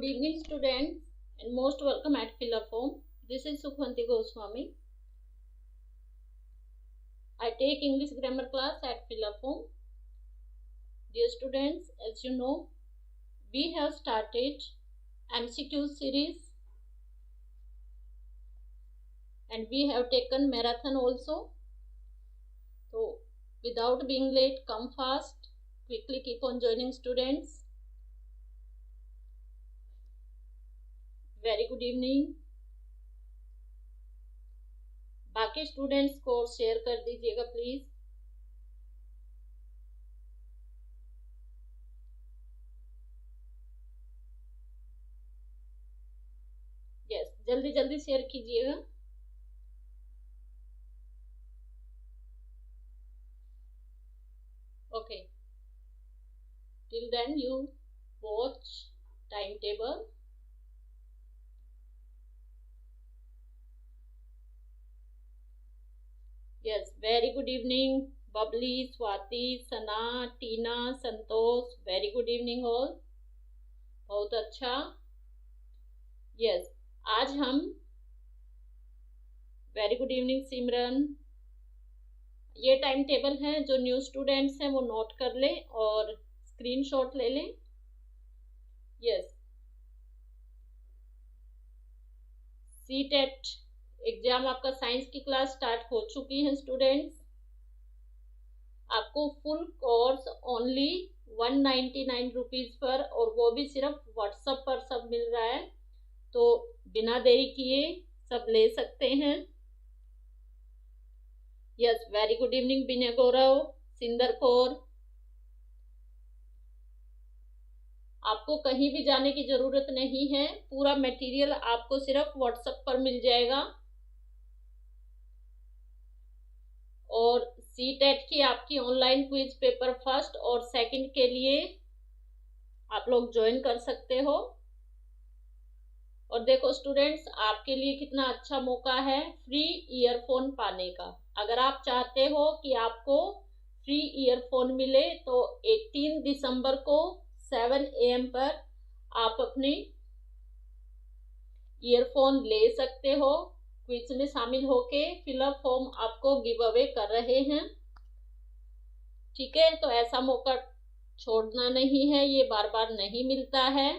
Good evening, students, and most welcome at Fill-Up Home. This is Sukhwanti Goswami. I take English grammar class at Fill-Up Home. Dear students, as you know, we have started MCQ series and we have taken marathon also. So, without being late, come fast. Quickly keep on joining, students. Very good evening. बाकी students को share कर दीजिएगा please. Yes, जल्दी जल्दी share कीजिएगा। Okay, till then you watch time table. Yes, very good evening, Bubbly, Swati, Sana, Tina, Santosh. Very good evening all. बहुत अच्छा। Yes, आज हम very good evening सिमरन। ये टाइम टेबल है, जो न्यू स्टूडेंट्स हैं वो नोट कर लें और स्क्रीनशॉट ले लें। Yes, CTET एग्जाम आपका साइंस की क्लास स्टार्ट हो चुकी है स्टूडेंट्स। आपको full course only 199 rupees per, और वो भी सिर्फ व्हाट्सएप पर सब मिल रहा है, तो बिना देरी किए सब ले सकते हैं। यस, वेरी गुड इवनिंग विनय गौरव, सिंदर कौर। आपको कहीं भी जाने की जरूरत नहीं है, पूरा मटेरियल आपको सिर्फ व्हाट्सएप पर मिल जाएगा। और CTET की आपकी ऑनलाइन क्विज पेपर फर्स्ट और सेकंड के लिए आप लोग ज्वाइन कर सकते हो। और देखो स्टूडेंट्स, आपके लिए कितना अच्छा मौका है फ्री ईयरफोन पाने का। अगर आप चाहते हो कि आपको फ्री ईयरफोन मिले तो 18 दिसंबर को 7 AM पर आप अपनी ईयरफोन ले सकते हो। क्विज में शामिल होके फिलअप फॉर्म आपको गिव अवे कर रहे हैं, ठीक है। तो ऐसा मौका छोड़ना नहीं है, ये बार बार नहीं मिलता है।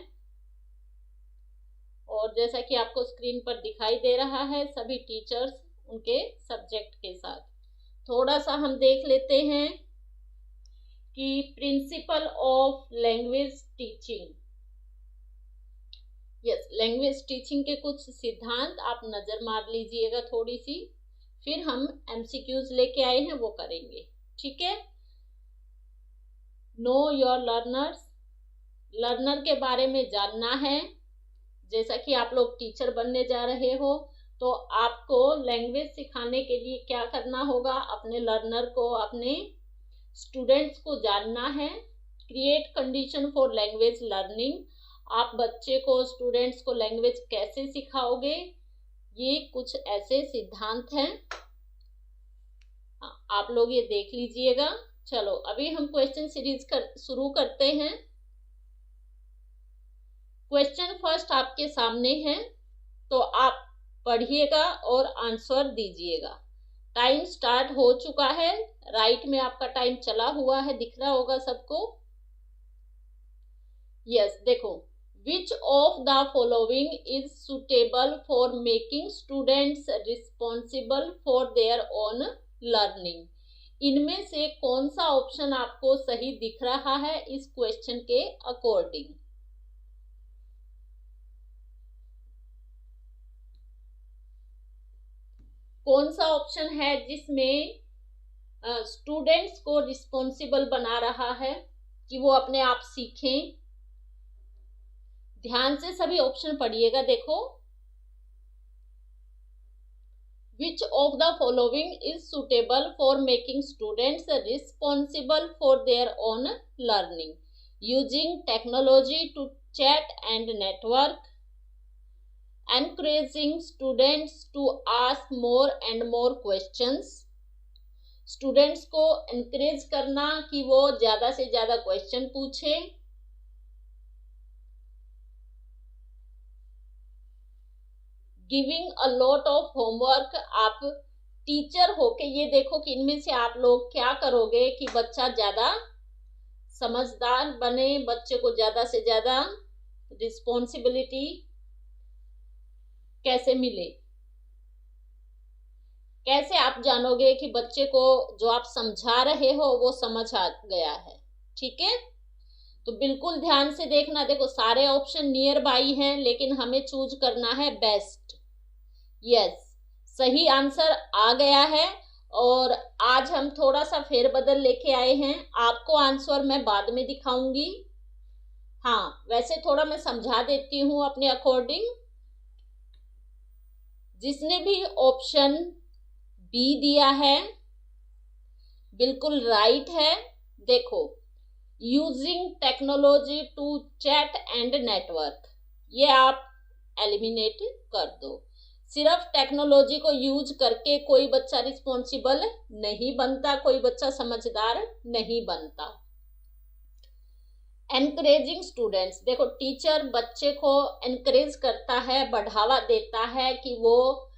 और जैसा कि आपको स्क्रीन पर दिखाई दे रहा है, सभी टीचर्स उनके सब्जेक्ट के साथ। थोड़ा सा हम देख लेते हैं कि principle of language teaching. Yes, language teaching के कुछ सिद्धांत आप नजर मार लीजिएगा थोड़ी सी, फिर हम MCQs लेके आए हैं वो करेंगे, ठीक है। नो योर लर्नर्स, लर्नर के बारे में जानना है। जैसा कि आप लोग टीचर बनने जा रहे हो, तो आपको लैंग्वेज सिखाने के लिए क्या करना होगा, अपने लर्नर को, अपने स्टूडेंट्स को जानना है। Create condition for language learning, आप बच्चे को, स्टूडेंट्स को लैंग्वेज कैसे सिखाओगे, ये कुछ ऐसे सिद्धांत हैं, आप लोग ये देख लीजिएगा। चलो अभी हम क्वेश्चन सीरीज शुरू करते हैं। क्वेश्चन फर्स्ट आपके सामने है, तो आप पढ़िएगा और आंसर दीजिएगा। टाइम स्टार्ट हो चुका है, राइट में आपका टाइम चला हुआ है, दिख रहा होगा सबको। यस, देखो, Which of the following is suitable for making students responsible for their own learning? इनमें से कौन सा ऑप्शन आपको सही दिख रहा है इस क्वेश्चन के अकॉर्डिंग? कौन सा ऑप्शन है जिसमें स्टूडेंट्स को रिस्पॉन्सिबल बना रहा है कि वो अपने आप सीखें? ध्यान से सभी ऑप्शन पढ़िएगा। देखो, Which of the following is suitable for making students responsible for their own learning? Using technology to chat and network, encouraging students to ask more and more questions, students को encourage करना कि वो ज्यादा से ज्यादा question पूछे, giving a lot of homework. आप teacher होके ये देखो कि इनमें से आप लोग क्या करोगे कि बच्चा ज्यादा समझदार बने, बच्चे को ज्यादा से ज्यादा रिस्पॉन्सिबिलिटी कैसे मिले। कैसे आप जानोगे कि बच्चे को जो आप समझा रहे हो वो समझ आ गया है। ठीक है, तो बिल्कुल ध्यान से देखना। देखो सारे ऑप्शन नियर बाई हैं, लेकिन हमें चूज करना है बेस्ट। यस, सही आंसर आ गया है। और आज हम थोड़ा सा फेरबदल लेके आए हैं। आपको आंसर मैं बाद में दिखाऊंगी। हाँ, वैसे थोड़ा मैं समझा देती हूँ अपने अकॉर्डिंग। जिसने भी ऑप्शन बी दिया है बिल्कुल राइट है। देखो, using technology to chat and network, ये आप एलिमिनेट कर दो। सिर्फ टेक्नोलॉजी को यूज करके कोई बच्चा रिस्पॉन्सिबल नहीं बनता, कोई बच्चा समझदार नहीं बनता। एनकरेजिंग स्टूडेंट्स, देखो टीचर बच्चे को एनकरेज करता है, बढ़ावा देता है कि वो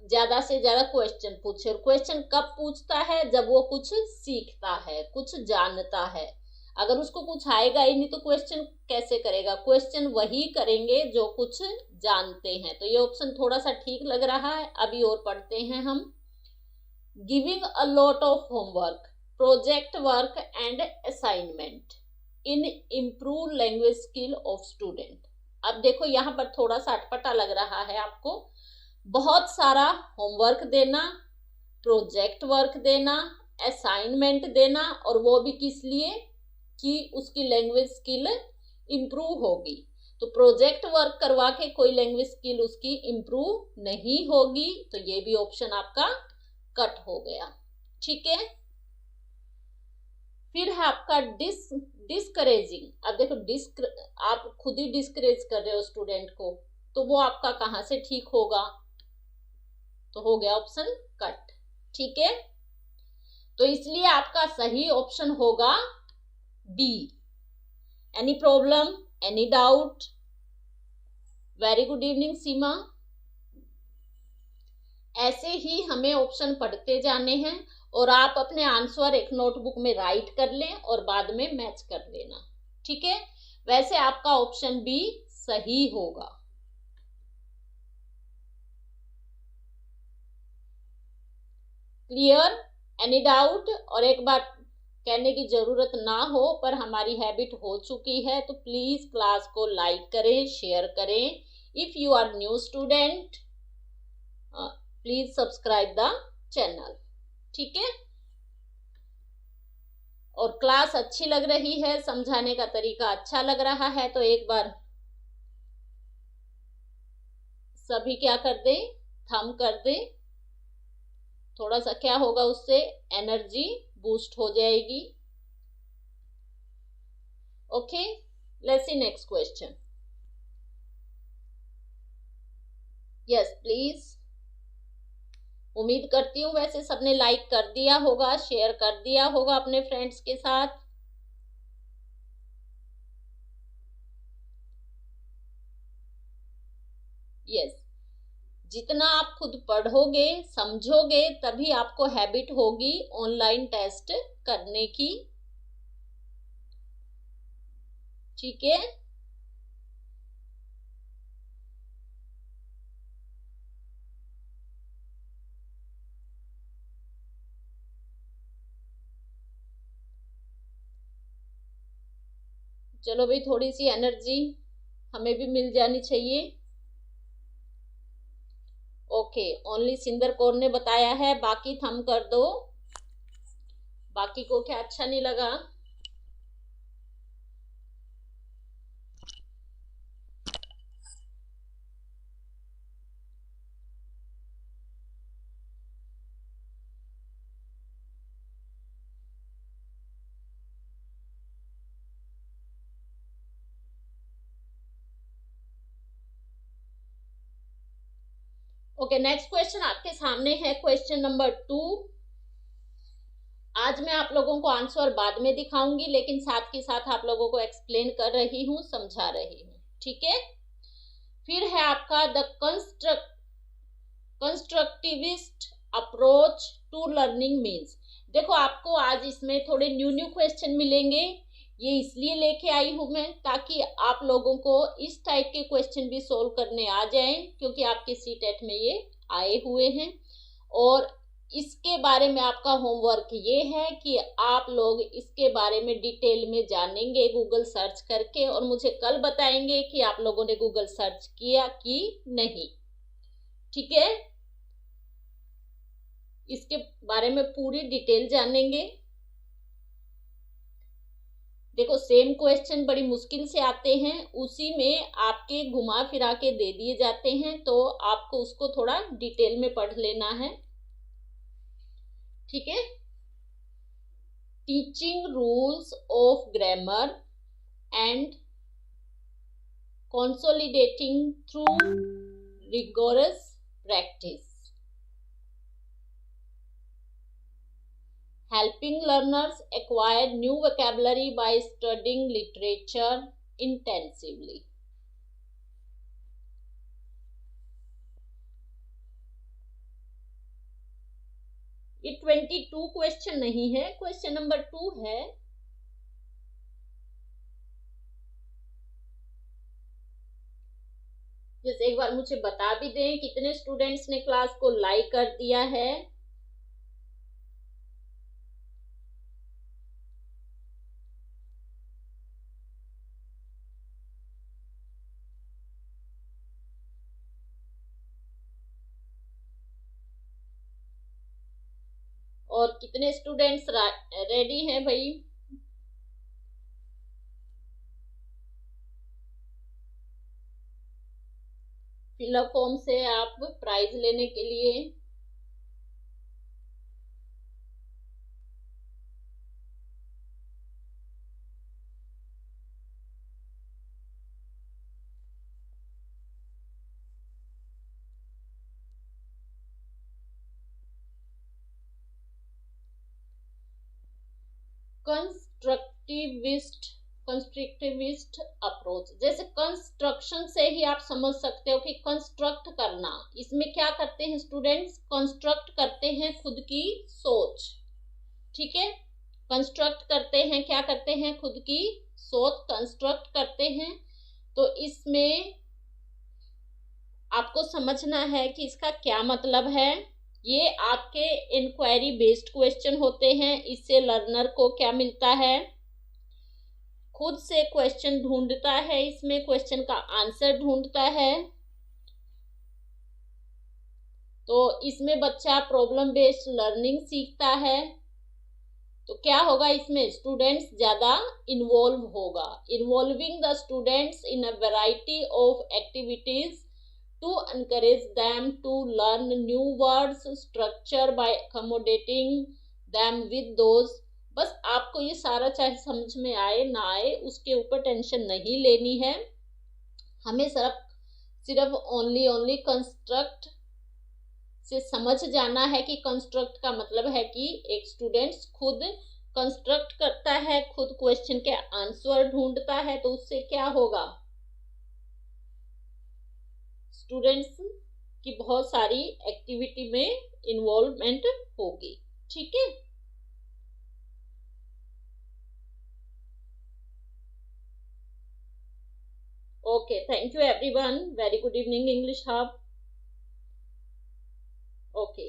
ज्यादा से ज्यादा क्वेश्चन पूछे। और क्वेश्चन कब पूछता है? जब वो कुछ सीखता है, कुछ जानता है। अगर उसको कुछ आएगा ही नहीं तो क्वेश्चन कैसे करेगा? क्वेश्चन वही करेंगे जो कुछ जानते हैं। तो ये ऑप्शन थोड़ा सा ठीक लग रहा है। अभी और पढ़ते हैं हम। Giving a lot of homework, project work and assignment in improve language skill of student. अब देखो यहाँ पर थोड़ा सा अटपटा लग रहा है आपको। बहुत सारा होमवर्क देना, प्रोजेक्ट वर्क देना, असाइनमेंट देना, और वो भी किस लिए? कि उसकी लैंग्वेज स्किल इम्प्रूव होगी। तो प्रोजेक्ट वर्क करवा के कोई लैंग्वेज स्किल उसकी इम्प्रूव नहीं होगी। तो ये भी ऑप्शन आपका कट हो गया। ठीक है, फिर है आपका डिस्करेजिंग। अब देखो आप खुद ही डिस्करेज कर रहे हो स्टूडेंट को, तो वो आपका कहाँ से ठीक होगा? तो हो गया ऑप्शन कट। ठीक है, तो इसलिए आपका सही ऑप्शन होगा B. Any problem, any doubt? Very good evening Seema. ऐसे ही हमें ऑप्शन पढ़ते जाने हैं और आप अपने आंसर एक नोटबुक में राइट कर लें और बाद में मैच कर लेना। ठीक है, वैसे आपका ऑप्शन बी सही होगा। क्लियर? Any doubt? और एक बात कहने की जरूरत ना हो पर हमारी हैबिट हो चुकी है, तो प्लीज क्लास को लाइक करें, शेयर करें। If you are new student please subscribe the channel. ठीक है, और क्लास अच्छी लग रही है, समझाने का तरीका अच्छा लग रहा है, तो एक बार सभी क्या कर दें? थंब कर दें। थोड़ा सा क्या होगा, उससे एनर्जी बूस्ट हो जाएगी। Okay, let's see next question. Yes please. उम्मीद करती हूँ वैसे सबने लाइक कर दिया होगा, शेयर कर दिया होगा अपने फ्रेंड्स के साथ। यस, जितना आप खुद पढ़ोगे, समझोगे, तभी आपको हैबिट होगी ऑनलाइन टेस्ट करने की। ठीक है, चलो भाई, थोड़ी सी एनर्जी हमें भी मिल जानी चाहिए। ओके, ओनली सिंदर कौर ने बताया है, बाकी थंब कर दो। बाकी को क्या अच्छा नहीं लगा? ओके, नेक्स्ट क्वेश्चन आपके सामने है, क्वेश्चन नंबर 2। आज मैं आप लोगों को आंसर बाद में दिखाऊंगी, लेकिन साथ के साथ आप लोगों को एक्सप्लेन कर रही हूं, समझा रही हूं। ठीक है, फिर है आपका the constructivist approach to learning means. देखो आपको आज इसमें थोड़े न्यू क्वेश्चन मिलेंगे, ये इसलिए लेके आई हूं मैं ताकि आप लोगों को इस टाइप के क्वेश्चन भी सोल्व करने आ जाएं, क्योंकि आपके सीटेट में ये आए हुए हैं। और इसके बारे में आपका होमवर्क ये है कि आप लोग इसके बारे में डिटेल में जानेंगे गूगल सर्च करके, और मुझे कल बताएंगे कि आप लोगों ने गूगल सर्च किया कि नहीं। ठीक है, इसके बारे में पूरी डिटेल जानेंगे। देखो सेम क्वेश्चन बड़ी मुश्किल से आते हैं, उसी में आपके घुमा फिरा के दे दिए जाते हैं, तो आपको उसको थोड़ा डिटेल में पढ़ लेना है। ठीक है, teaching rules of grammar and consolidating through rigorous practice, helping learners acquire new vocabulary by studying literature intensively. ये 22 क्वेश्चन नहीं है, क्वेश्चन नंबर 2 है। जैसे एक बार मुझे बता भी दें कितने स्टूडेंट्स ने क्लास को लाइक कर दिया है। और कितने स्टूडेंट्स रेडी हैं भाई? फिलअप फॉर्म से आप प्राइज लेने के लिए। कंस्ट्रक्टिविस्ट अप्रोच, जैसे कंस्ट्रक्शन से ही आप समझ सकते हो कि कंस्ट्रक्ट करना, इसमें क्या करते हैं स्टूडेंट्स? कंस्ट्रक्ट करते हैं खुद की सोच। ठीक है, कंस्ट्रक्ट करते हैं, क्या करते हैं? खुद की सोच कंस्ट्रक्ट करते हैं। तो इसमें आपको समझना है कि इसका क्या मतलब है। ये आपके इंक्वायरी बेस्ड क्वेश्चन होते हैं। इससे लर्नर को क्या मिलता है? खुद से क्वेश्चन ढूंढता है, इसमें क्वेश्चन का आंसर ढूंढता है। तो इसमें बच्चा प्रॉब्लम बेस्ड लर्निंग सीखता है। तो क्या होगा इसमें? स्टूडेंट्स ज्यादा इन्वॉल्व होगा। Involving the students in a variety of activities to encourage them to learn new words structure by accommodating them with those। बस आपको ये सारा चाहे समझ में आए ना आए उसके ऊपर टेंशन नहीं लेनी है। हमें सिर्फ ओनली कंस्ट्रक्ट से समझ जाना है कि कंस्ट्रक्ट का मतलब है कि एक स्टूडेंट्स खुद कंस्ट्रक्ट करता है, खुद क्वेश्चन के आंसर ढूंढता है। तो उससे क्या होगा? स्टूडेंट्स की बहुत सारी एक्टिविटी में इन्वॉल्वमेंट होगी। ठीक है, okay, thank you everyone, very good evening English hub. Okay,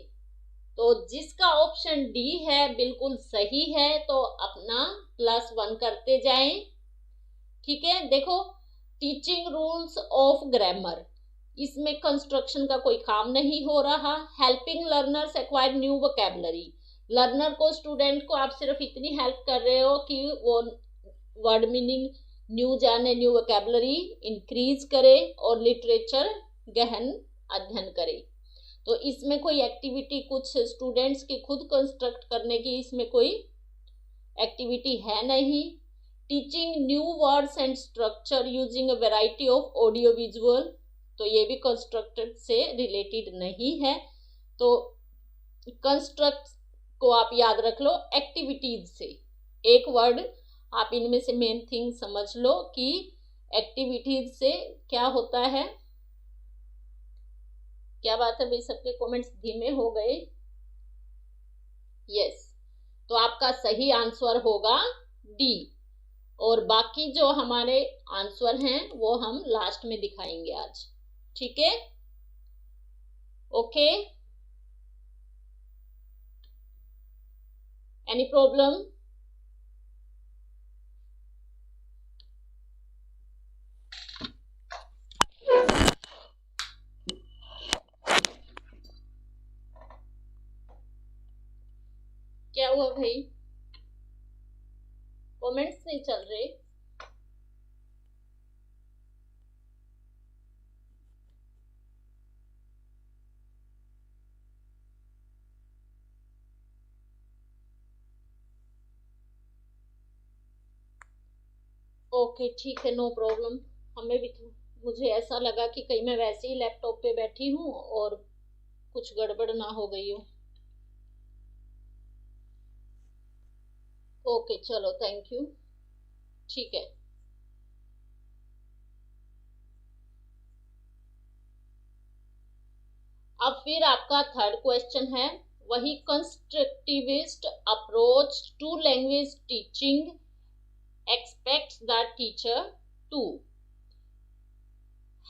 तो जिसका ऑप्शन डी है बिल्कुल सही है, तो अपना +1 करते जाएं। ठीक है, देखो टीचिंग रूल्स ऑफ ग्रामर, इसमें कंस्ट्रक्शन का कोई काम नहीं हो रहा। Helping learners acquire new vocabulary, learner को, स्टूडेंट को आप सिर्फ इतनी हेल्प कर रहे हो कि वो वर्ड मीनिंग न्यू जाने, न्यू वोकैबुलरी इंक्रीज करे और लिटरेचर गहन अध्ययन करे। तो इसमें कोई एक्टिविटी कुछ स्टूडेंट्स की खुद कंस्ट्रक्ट करने की इसमें कोई एक्टिविटी है नहीं। Teaching new words and structure using a variety of audio visual, तो ये भी कंस्ट्रक्ट से रिलेटेड नहीं है। तो कंस्ट्रक्ट को आप याद रख लो एक्टिविटीज से। एक वर्ड आप इनमें से मेन थिंग समझ लो कि एक्टिविटीज से क्या होता है। क्या बात है भाई, सबके कमेंट्स धीमे हो गए। यस, तो आपका सही आंसर होगा डी। और बाकी जो हमारे आंसर हैं वो हम लास्ट में दिखाएंगे आज। ठीक है, ओके, एनी प्रॉब्लम? क्या हुआ भाई, कमेंट्स नहीं चल रहे? ओके ठीक है, नो प्रॉब्लम। हमें भी मुझे ऐसा लगा कि कहीं मैं वैसे ही लैपटॉप पे बैठी हूँ और कुछ गड़बड़ ना हो गई हो। ओके चलो, थैंक यू, ठीक है। अब फिर आपका थर्ड क्वेश्चन है, वही constructivist approach to language teaching expects the teacher to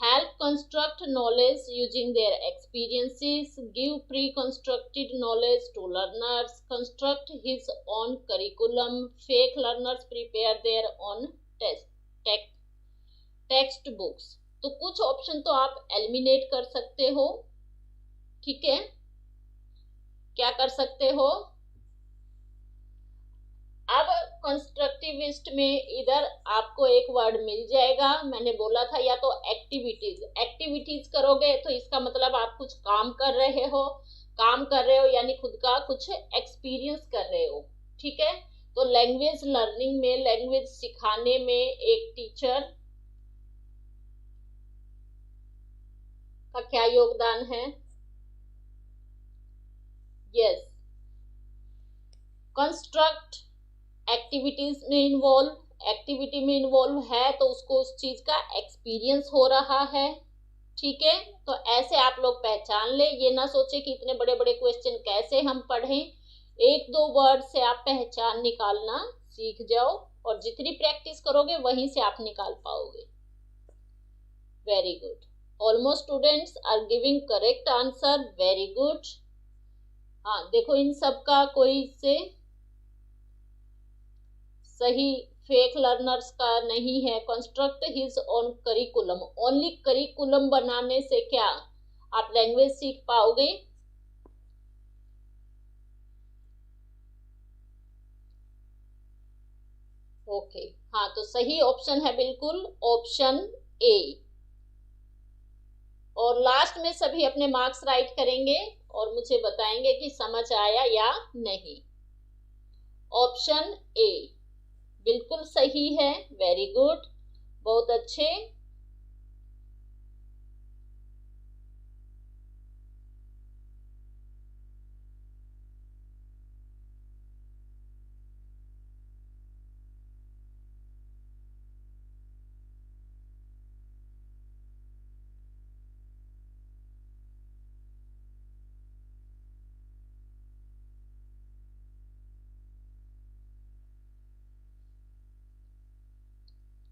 help construct knowledge using their experiences, give pre-constructed knowledge to learners, construct his own curriculum, fake learners prepare their own text books. तो कुछ option तो आप eliminate कर सकते हो, ठीक है। क्या कर सकते हो? अब कंस्ट्रक्टिविस्ट में इधर आपको एक वर्ड मिल जाएगा, मैंने बोला था या तो एक्टिविटीज। एक्टिविटीज करोगे तो इसका मतलब आप कुछ काम कर रहे हो, यानी खुद का कुछ एक्सपीरियंस कर रहे हो, ठीक है। तो लैंग्वेज लर्निंग में, लैंग्वेज सिखाने में एक टीचर का क्या योगदान है? यस, कंस्ट्रक्ट एक्टिविटीज में एक्टिविटी में इन्वॉल्व है तो उसको उस चीज का एक्सपीरियंस हो रहा है, ठीक है। तो ऐसे आप लोग पहचान ले, ये ना सोचे कि इतने बड़े बड़े क्वेश्चन कैसे हम पढ़ें। एक दो वर्ड से आप पहचान निकालना सीख जाओ और जितनी प्रैक्टिस करोगे वहीं से आप निकाल पाओगे। Very good, almost students are giving correct answer, very good. हाँ देखो, इन सब का कोई से सही फेक लर्नर्स का नहीं है। Construct his own curriculum, only curriculum बनाने से क्या आप लैंग्वेज सीख पाओगे? ओके, हाँ तो सही ऑप्शन है बिल्कुल ऑप्शन ए। और लास्ट में सभी अपने मार्क्स राइट करेंगे और मुझे बताएंगे कि समझ आया या नहीं। ऑप्शन ए बिल्कुल सही है, वेरी गुड, बहुत अच्छे।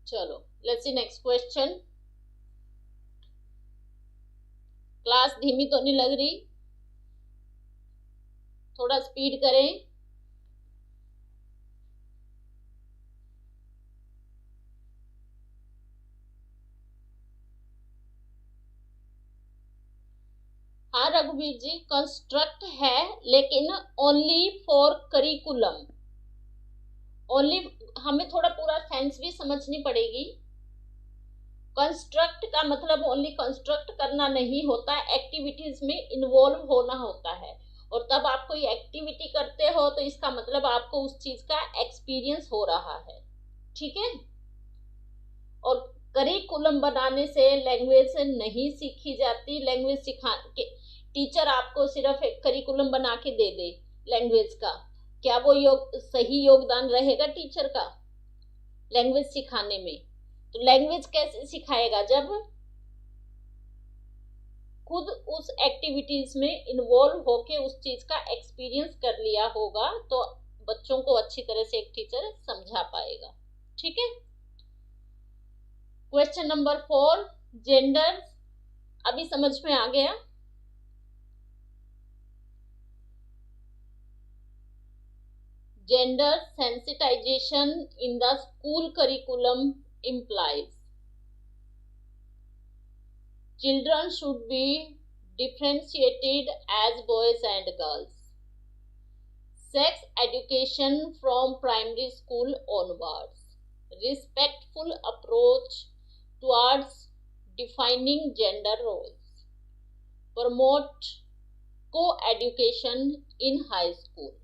चलो let's see next question. Class धीमी तो नहीं लग रही? थोड़ा स्पीड करें। हाँ रघुवीर जी, कंस्ट्रक्ट है लेकिन ओनली फॉर करिकुलम, ओनली। हमें थोड़ा पूरा सेंस भी समझनी पड़ेगी। कंस्ट्रक्ट का मतलब ओनली कंस्ट्रक्ट करना नहीं होता, एक्टिविटीज में इन्वॉल्व होना होता है। और तब आप कोई एक्टिविटी करते हो तो इसका मतलब आपको उस चीज का एक्सपीरियंस हो रहा है, ठीक है। और करिकुलम बनाने से लैंग्वेज नहीं सीखी जाती। लैंग्वेज सिखा के टीचर आपको सिर्फ एक करिकुलम बना के दे दे लैंग्वेज का, क्या वो सही योगदान रहेगा टीचर का लैंग्वेज सिखाने में? तो लैंग्वेज कैसे सिखाएगा जब खुद उस एक्टिविटीज में इन्वॉल्व होके उस चीज का एक्सपीरियंस कर लिया होगा तो बच्चों को अच्छी तरह से एक टीचर समझा पाएगा। ठीक है। क्वेश्चन नंबर 4, जेंडर अभी समझ में आ गया? Gender sensitization in the school curriculum implies children should be differentiated as boys and girls. Sex education from primary school onwards. Respectful approach towards defining gender roles. Promote co-education in high school.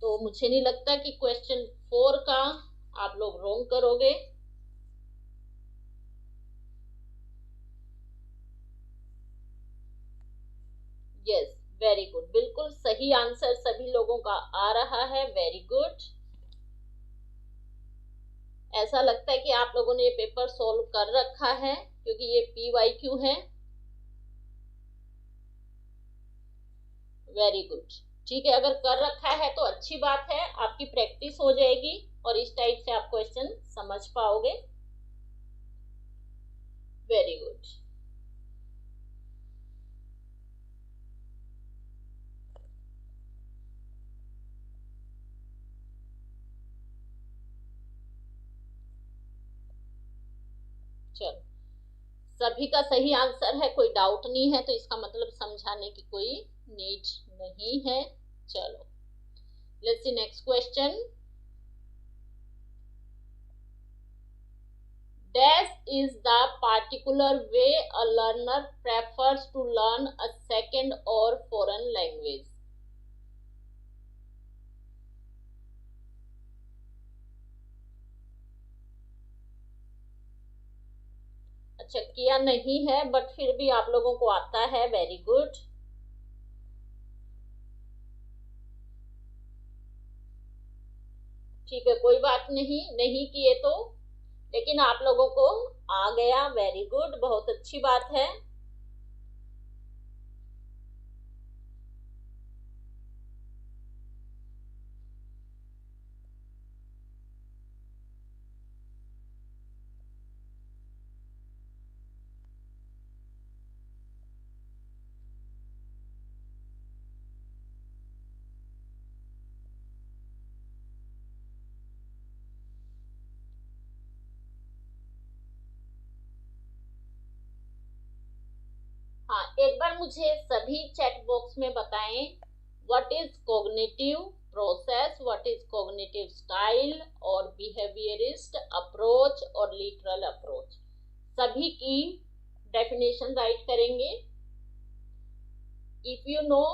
तो मुझे नहीं लगता कि question 4 का आप लोग wrong करोगे। Yes, very good, बिल्कुल सही आंसर सभी लोगों का आ रहा है। Very good. ऐसा लगता है कि आप लोगों ने ये पेपर सॉल्व कर रखा है क्योंकि ये PYQ है। वेरी गुड, ठीक है। अगर कर रखा है तो अच्छी बात है, आपकी प्रैक्टिस हो जाएगी और इस टाइप से आप क्वेश्चन समझ पाओगे। Very good. चलो, सभी का सही आंसर है, कोई डाउट नहीं है, तो इसका मतलब समझाने की कोई नीड नहीं है। चलो, let's see next question. Dash is the particular way a learner prefers to learn a second or foreign language. अच्छा, किया नहीं है बट फिर भी आप लोगों को आता है। Very good. ठीक है, कोई बात नहीं, नहीं किए तो, लेकिन आप लोगों को आ गया। वेरी गुड, बहुत अच्छी बात है। हाँ, एक बार मुझे सभी चैट बॉक्स में बताएं, what is cognitive process, what is cognitive style और बिहेवियरिस्ट अप्रोच और लिटरल अप्रोच, सभी की डेफिनेशन राइट करेंगे। If you know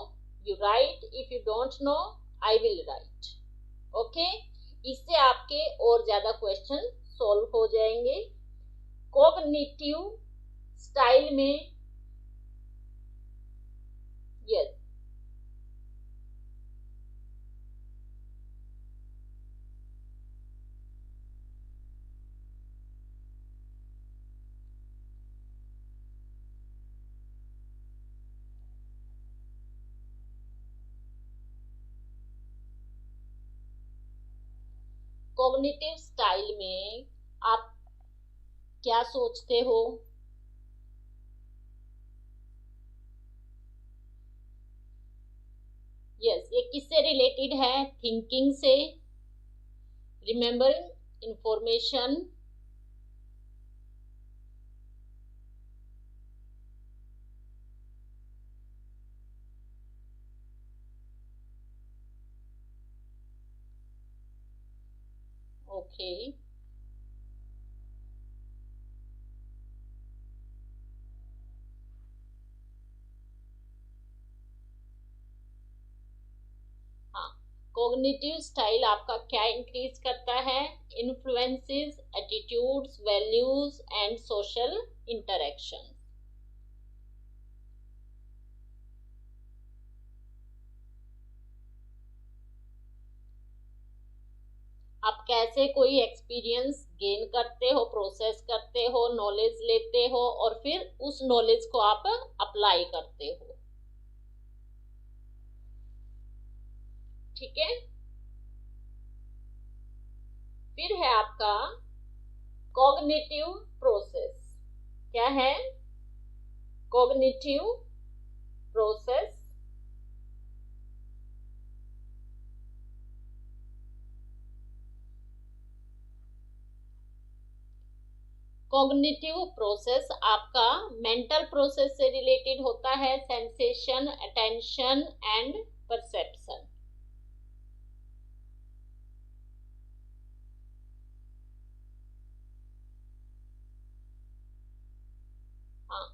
you right, if you don't know I will write. Okay, इससे आपके और ज्यादा क्वेश्चन सॉल्व हो जाएंगे। कॉग्निटिव स्टाइल में यस, कॉग्निटिव स्टाइल में आप क्या सोचते हो? यस, ये किससे रिलेटेड है? थिंकिंग से, रिमेम्बरिंग इंफॉर्मेशन, ओके। हाँ, कॉग्निटिव स्टाइल आपका क्या इंक्रीज करता है? Influences attitudes, values and social interaction. आप कैसे कोई एक्सपीरियंस गेन करते हो, प्रोसेस करते हो, नॉलेज लेते हो और फिर उस नॉलेज को आप अप्लाई करते हो। ठीक है। फिर है आपका कॉग्निटिव प्रोसेस। क्या है? Cognitive process. कॉग्निटिव प्रोसेस आपका मेंटल प्रोसेस से रिलेटेड होता है, सेंसेशन, अटेंशन एंड परसेप्शन। हाँ,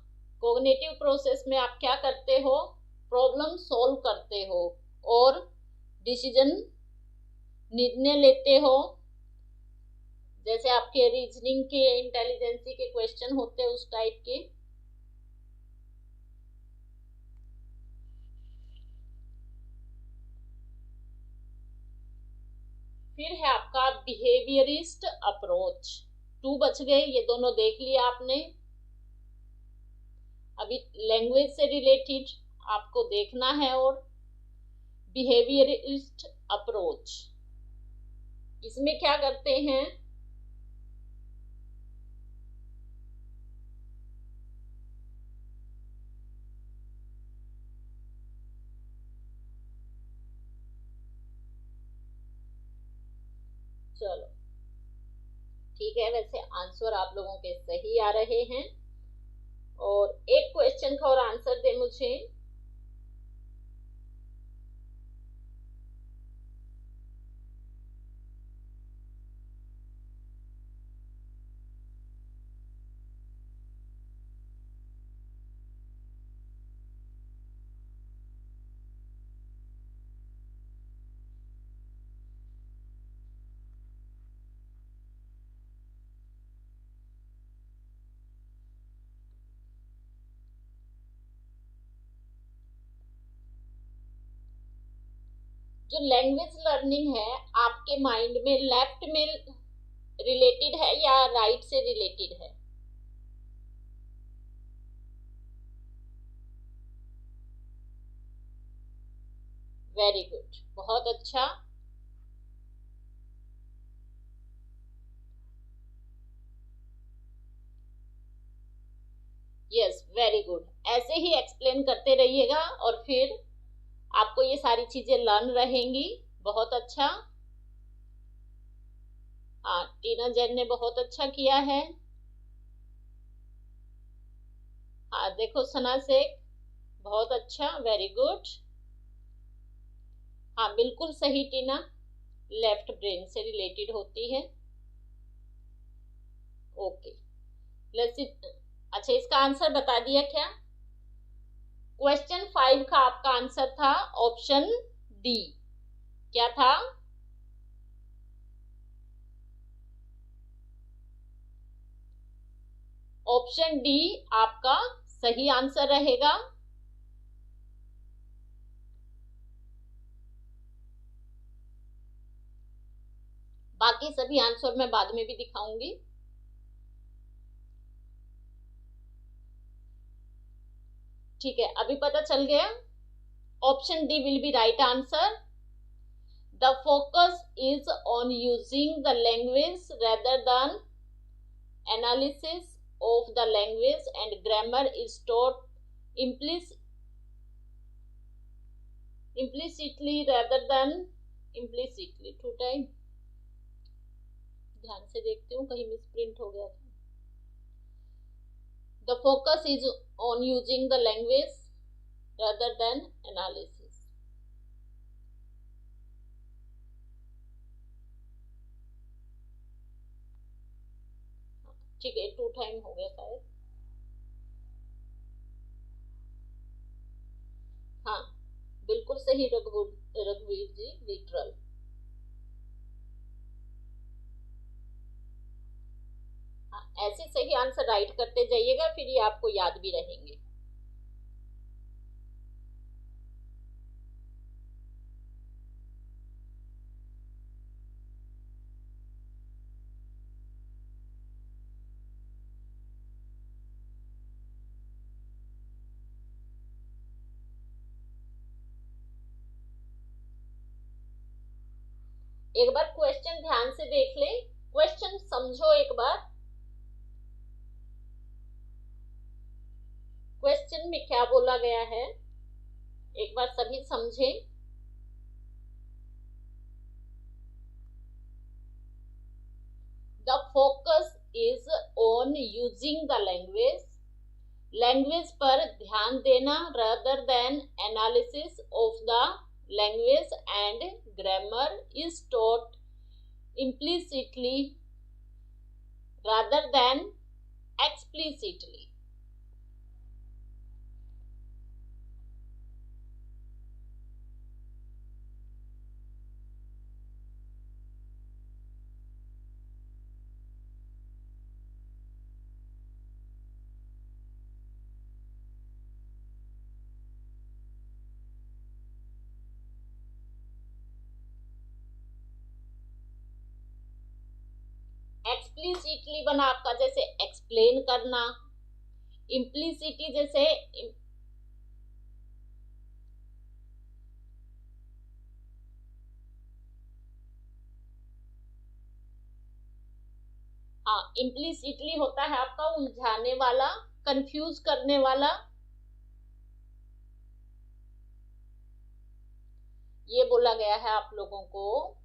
कॉग्निटिव प्रोसेस में आप क्या करते हो? प्रॉब्लम सॉल्व करते हो और डिसीजन, निर्णय लेते हो। जैसे आपके रीजनिंग के, इंटेलिजेंसी के क्वेश्चन होते हैं उस टाइप के। फिर है आपका बिहेवियरिस्ट अप्रोच। 2 बच गए, ये दोनों देख लिया आपने। अभी लैंग्वेज से रिलेटेड आपको देखना है और बिहेवियरिस्ट अप्रोच, इसमें क्या करते हैं? चलो ठीक है, वैसे आंसर आप लोगों के सही आ रहे हैं। और एक क्वेश्चन का और आंसर दे मुझे। जो लैंग्वेज लर्निंग है आपके माइंड में लेफ्ट में रिलेटेड है या राइट से रिलेटेड है? वेरी गुड, बहुत अच्छा। Yes, very good. ऐसे ही एक्सप्लेन करते रहिएगा और फिर आपको ये सारी चीजें लर्न रहेंगी। बहुत अच्छा। हाँ, टीना जैन ने बहुत अच्छा किया है। हाँ देखो, सना शेख, बहुत अच्छा, वेरी गुड। हाँ बिल्कुल सही टीना, लेफ्ट ब्रेन से रिलेटेड होती है। ओके, अच्छा इसका आंसर बता दिया क्या? क्वेश्चन 5 का आपका आंसर था ऑप्शन डी। क्या था? ऑप्शन डी आपका सही आंसर रहेगा। बाकी सभी आंसर मैं बाद में भी दिखाऊंगी। ठीक है, अभी पता चल गया। Option D will be right answer. The focus is on using the language rather than analysis of the language, and grammar is taught implicitly rather than implicitly। To time ध्यान से देखती हूँ, कहीं मिसप्रिंट हो गया था। The focus is on using the language rather than analysis। ठीक है, 2 टाइम हो गया शायद। हाँ बिल्कुल सही रघुवीर जी, लिटरल। हाँ, ऐसे सही आंसर राइट करते जाइएगा, फिर ये आपको याद भी रहेंगे। एक बार क्वेश्चन ध्यान से देख लें, क्वेश्चन समझो एक बार। क्वेश्चन में क्या बोला गया है एक बार सभी समझें। The focus is on using the language. Language पर ध्यान देना rather than analysis of the language, and grammar is taught implicitly rather than explicitly. Explicitly बना आपका जैसे एक्सप्लेन करना, इम्प्लिसिटी जैसे हाँ, इम्प्लिसिटली होता है आपका उलझाने वाला, कंफ्यूज करने वाला। ये बोला गया है आप लोगों को,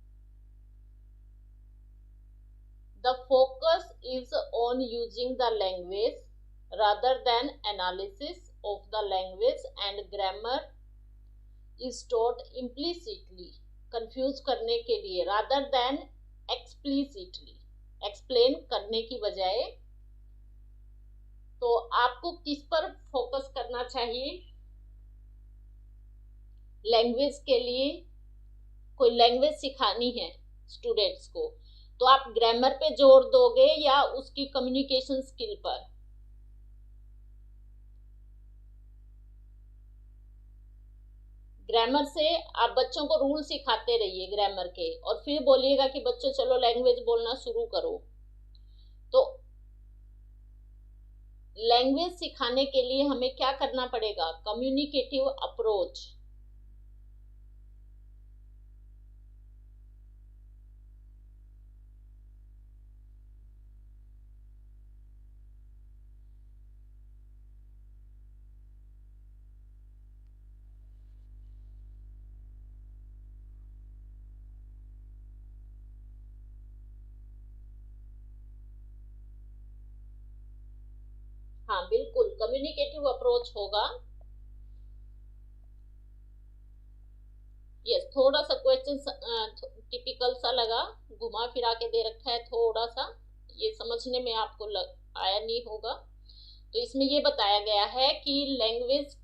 the focus is on using the language rather than analysis of the language, and grammar is taught implicitly, confuse करने के लिए, rather than explicitly, explain करने की बजाय। तो आपको किस पर फोकस करना चाहिए? लैंग्वेज के लिए कोई लैंग्वेज सिखानी है स्टूडेंट्स को, तो आप ग्रामर पे जोर दोगे या उसकी कम्युनिकेशन स्किल पर? ग्रामर से आप बच्चों को रूल सिखाते रहिए ग्रामर के, और फिर बोलिएगा कि बच्चों चलो लैंग्वेज बोलना शुरू करो। तो लैंग्वेज सिखाने के लिए हमें क्या करना पड़ेगा? Communicative approach. हाँ बिल्कुल, कम्युनिकेटिव अप्रोच होगा। यस, थोड़ा सा क्वेश्चन टिपिकल सा लगा, घुमा फिरा के दे रखा है थोड़ा सा, ये समझने में आपको आया नहीं होगा। तो इसमें ये बताया गया है कि लैंग्वेज,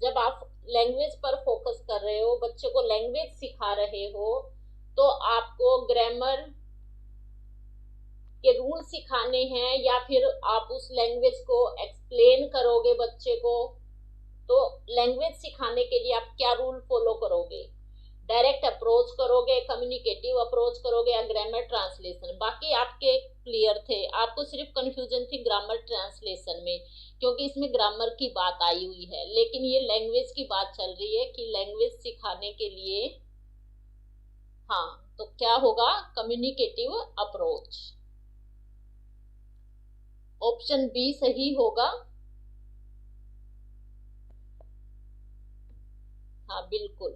जब आप लैंग्वेज पर फोकस कर रहे हो, बच्चे को लैंग्वेज सिखा रहे हो, तो आपको ग्रामर के रूल सिखाने हैं, या फिर आप उस लैंग्वेज को एक्सप्लेन करोगे बच्चे को। तो लैंग्वेज सिखाने के लिए आप क्या रूल फॉलो करोगे? डायरेक्ट अप्रोच करोगे, कम्युनिकेटिव अप्रोच करोगे, या ग्रामर ट्रांसलेशन? बाकी आपके क्लियर थे, आपको सिर्फ कंफ्यूजन थी ग्रामर ट्रांसलेशन में, क्योंकि इसमें ग्रामर की बात आई हुई है, लेकिन ये लैंग्वेज की बात चल रही है कि लैंग्वेज सिखाने के लिए हाँ, तो क्या होगा? Communicative approach. ऑप्शन बी सही होगा। हाँ बिल्कुल।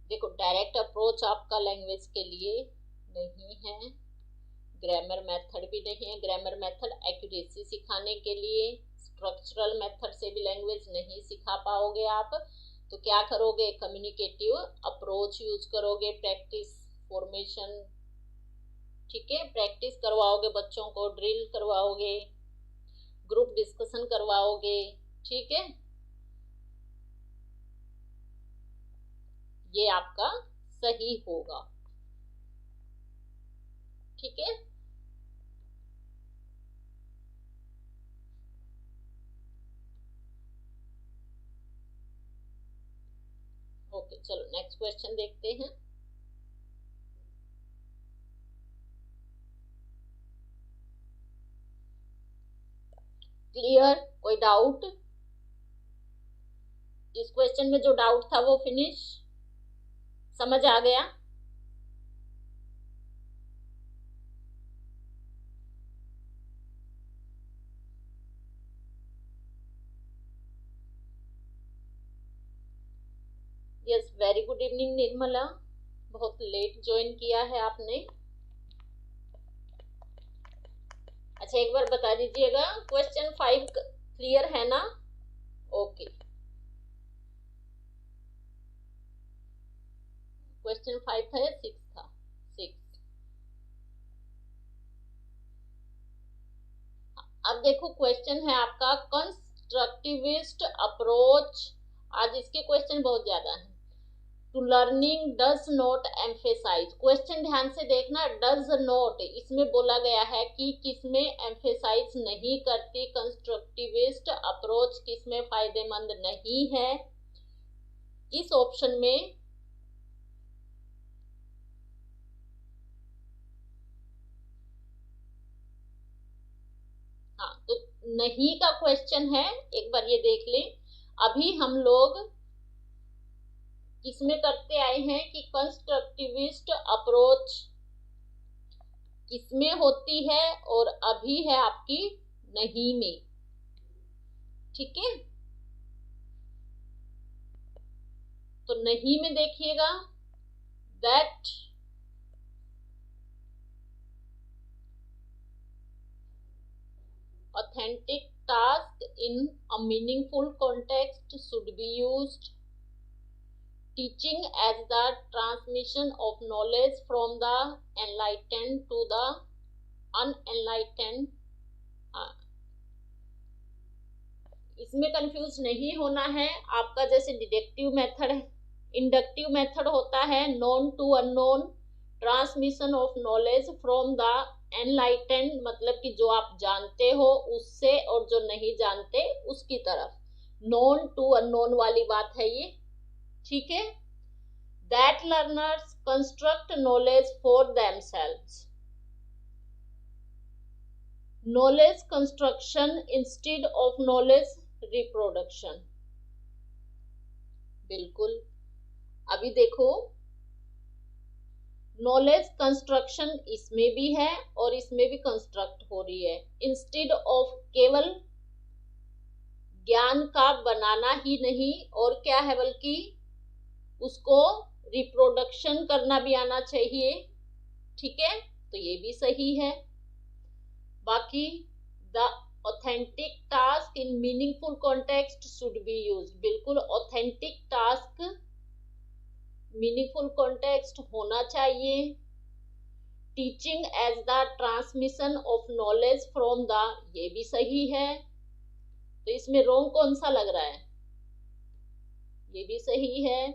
देखो, डायरेक्ट अप्रोच आपका लैंग्वेज के लिए नहीं है, ग्रामर मेथड भी नहीं है। ग्रामर मेथड एक्यूरेसी सिखाने के लिए, स्ट्रक्चरल मेथड से भी लैंग्वेज नहीं सिखा पाओगे आप। तो क्या करोगे? कम्युनिकेटिव अप्रोच यूज करोगे, प्रैक्टिस फॉर्मेशन, ठीक है, प्रैक्टिस करवाओगे बच्चों को, ड्रिल करवाओगे, ग्रुप डिस्कशन करवाओगे, ठीक है। ये आपका सही होगा, ठीक है। ओके, चलो नेक्स्ट क्वेश्चन देखते हैं। क्लियर? कोई डाउट? इस क्वेश्चन में जो डाउट था वो फिनिश, समझ आ गया? Yes, very good evening Nirmala, बहुत लेट ज्वाइन किया है आपने। अच्छा, एक बार बता दीजिएगा, क्वेश्चन 5 क्लियर है ना? ओके, क्वेश्चन 5 था या 6 था? 6। अब देखो, क्वेश्चन है आपका कंस्ट्रक्टिविस्ट अप्रोच। आज इसके क्वेश्चन बहुत ज्यादा हैं। To learning does not emphasize, question ध्यान से देखना, डज नॉट इसमें बोला गया है कि किसमें एम्फेसाइज नहीं करती, कंस्ट्रक्टिविस्ट अप्रोच किसमें फायदेमंद नहीं है। इस ऑप्शन में हाँ, तो नहीं का क्वेश्चन है, एक बार ये देख लें। अभी हम लोग किसमें करते आए हैं कि कंस्ट्रक्टिविस्ट अप्रोच किसमें होती है, और अभी है आपकी नहीं में। ठीक है, तो नहीं में देखिएगा, that authentic task in a meaningful context should be used. Teaching as the transmission of knowledge from the enlightened to the unenlightened. इसमें कंफ्यूज नहीं होना है आपका, जैसे डिडक्टिव मेथड है, इंडक्टिव मेथड होता है, known to unknown, transmission of knowledge from the enlightened, मतलब कि जो आप जानते हो उससे और जो नहीं जानते उसकी तरफ, नोन टू अननोन वाली बात है ये। ठीक है, that learners construct knowledge for themselves, knowledge construction instead of knowledge reproduction. बिल्कुल, अभी देखो, नॉलेज कंस्ट्रक्शन इसमें भी है और इसमें भी कंस्ट्रक्ट हो रही है, इंस्टेड ऑफ केवल ज्ञान का बनाना ही नहीं, और क्या है बल्कि उसको रिप्रोडक्शन करना भी आना चाहिए। ठीक है, तो ये भी सही है। बाकी the authentic task in meaningful context should be used, बिल्कुल ऑथेंटिक टास्क मीनिंगफुल कॉन्टेक्स्ट होना चाहिए। Teaching as the transmission of knowledge from the, ये भी सही है। तो इसमें रॉन्ग कौन सा लग रहा है? ये भी सही है।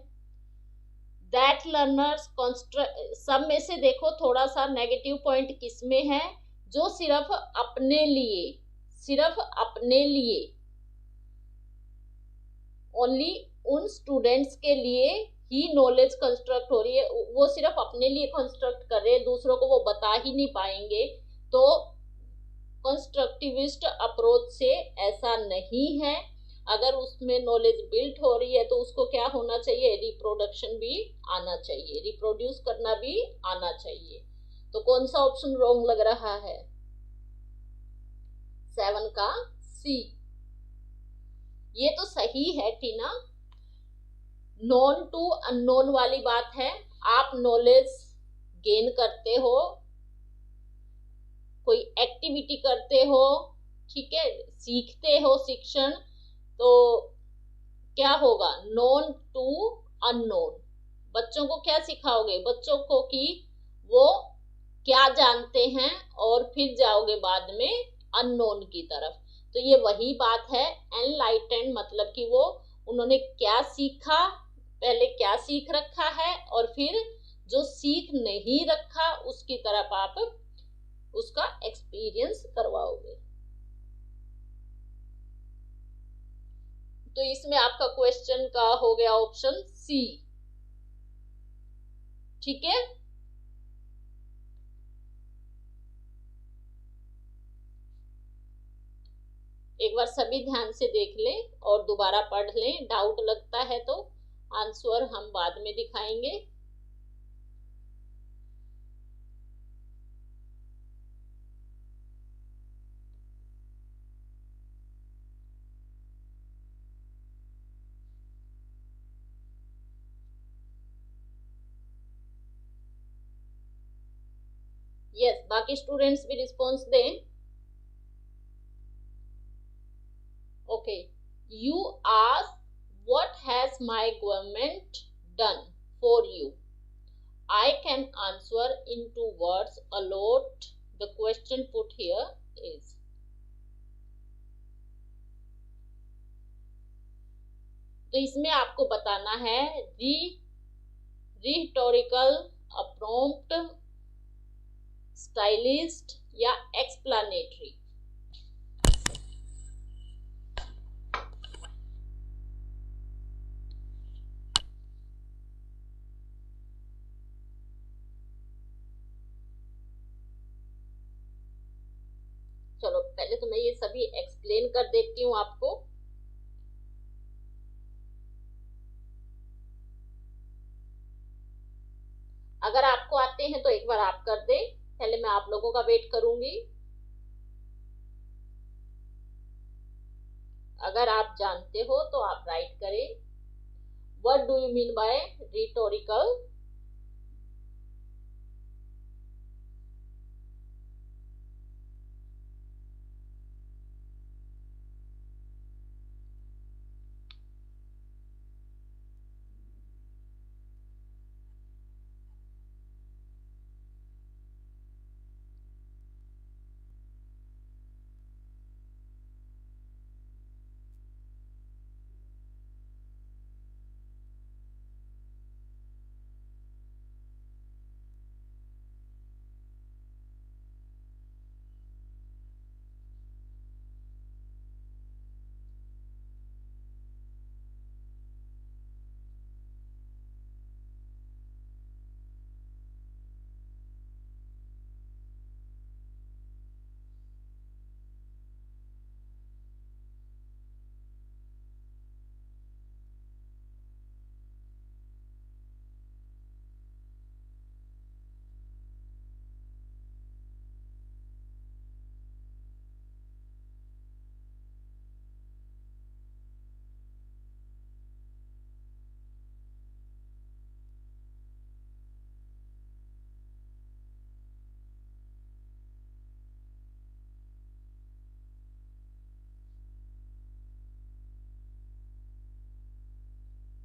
दैट लर्नर्स सब में से देखो थोड़ा सा नेगेटिव पॉइंट किसमें है, जो सिर्फ अपने लिए, सिर्फ अपने लिए, ओनली उन स्टूडेंट्स के लिए ही नॉलेज कंस्ट्रक्ट हो रही है, वो सिर्फ अपने लिए कंस्ट्रक्ट कर रहे हैं, दूसरों को वो बता ही नहीं पाएंगे। तो कंस्ट्रक्टिविस्ट अप्रोच से ऐसा नहीं है। अगर उसमें नॉलेज बिल्ट हो रही है तो उसको क्या होना चाहिए, रिप्रोडक्शन भी आना चाहिए, रिप्रोड्यूस करना भी आना चाहिए। तो कौन सा ऑप्शन रॉन्ग लग रहा है? 7 का सी। ये तो सही है टीना, नॉन टू अननोन वाली बात है। आप नॉलेज गेन करते हो, कोई एक्टिविटी करते हो, ठीक है, सीखते हो, शिक्षण, तो क्या होगा, नॉन टू अननोन। बच्चों को क्या सिखाओगे? बच्चों को कि वो क्या जानते हैं, और फिर जाओगे बाद में अननोन की तरफ। तो ये वही बात है, एनलाइटेंड मतलब कि वो उन्होंने क्या सीखा, पहले क्या सीख रखा है, और फिर जो सीख नहीं रखा उसकी तरफ आप उसका एक्सपीरियंस करवाओगे। तो इसमें आपका क्वेश्चन का हो गया ऑप्शन सी। ठीक है, एक बार सभी ध्यान से देख लें और दोबारा पढ़ लें। डाउट लगता है तो आंसर हम बाद में दिखाएंगे। यस, बाकी स्टूडेंट्स भी रिस्पॉन्स दें। Okay, you ask what has my government done for you. I can answer in 2 words a lot. The question put here is, तो इसमें आपको बताना है rhetorical, a prompt, stylist या explanatory। चलो पहले तो मैं ये सभी एक्सप्लेन कर देती हूँ आपको। अगर आपको आते हैं तो एक बार आप कर दें, पहले मैं आप लोगों का वेट करूंगी। अगर आप जानते हो तो आप राइट करें। What do you mean by rhetorical?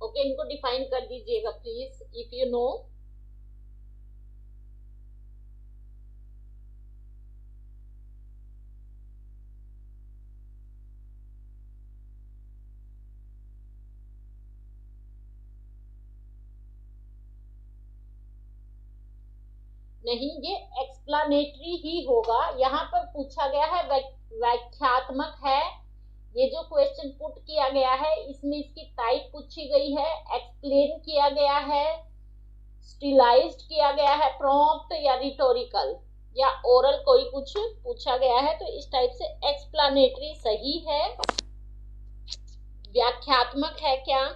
Okay, इनको डिफाइन कर दीजिएगा प्लीज, इफ यू नो। नहीं, ये एक्सप्लानेटरी ही होगा। यहाँ पर पूछा गया है, व्याख्यात्मक है। ये जो क्वेश्चन पुट किया गया है इसमें इसकी टाइप पूछी गई है, एक्सप्लेन किया गया है, स्टिलाइज्ड किया गया है, प्रॉम्प्ट या रिटोरिकल या ओरल कोई कुछ पूछा गया है, तो इस टाइप से एक्सप्लानेटरी सही है। व्याख्यात्मक है क्या?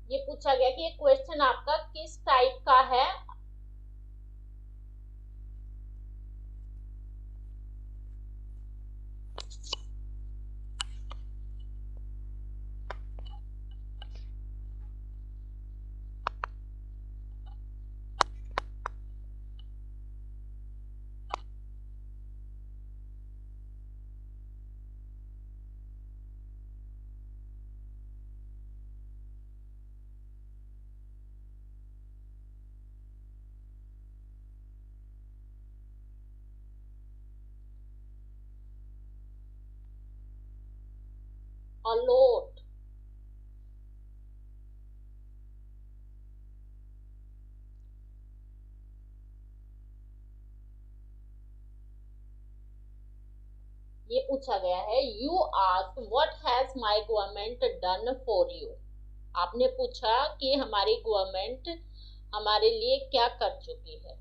ये पूछा गया कि ये क्वेश्चन आपका किस टाइप का है। अलोट। ये पूछा गया है, you ask what has my government done for you. आपने पूछा कि हमारी गवर्नमेंट हमारे लिए क्या कर चुकी है।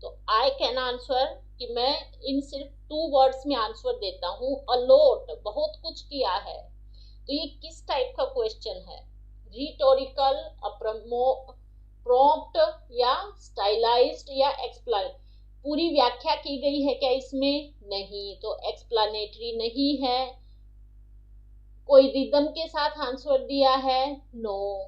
तो आई कैन आंसर कि मैं इन सिर्फ 2 वर्ड्स में आंसर देता हूँ, अलोट, बहुत कुछ किया है। तो ये किस टाइप का क्वेश्चन है, रिटोरिकल, प्रॉम्प्ट या स्टाइलाइज्ड या एक्सप्लेन। पूरी व्याख्या की गई है क्या इसमें? नहीं, तो एक्सप्लेनेटरी नहीं है। कोई रिदम के साथ आंसर दिया है? नो।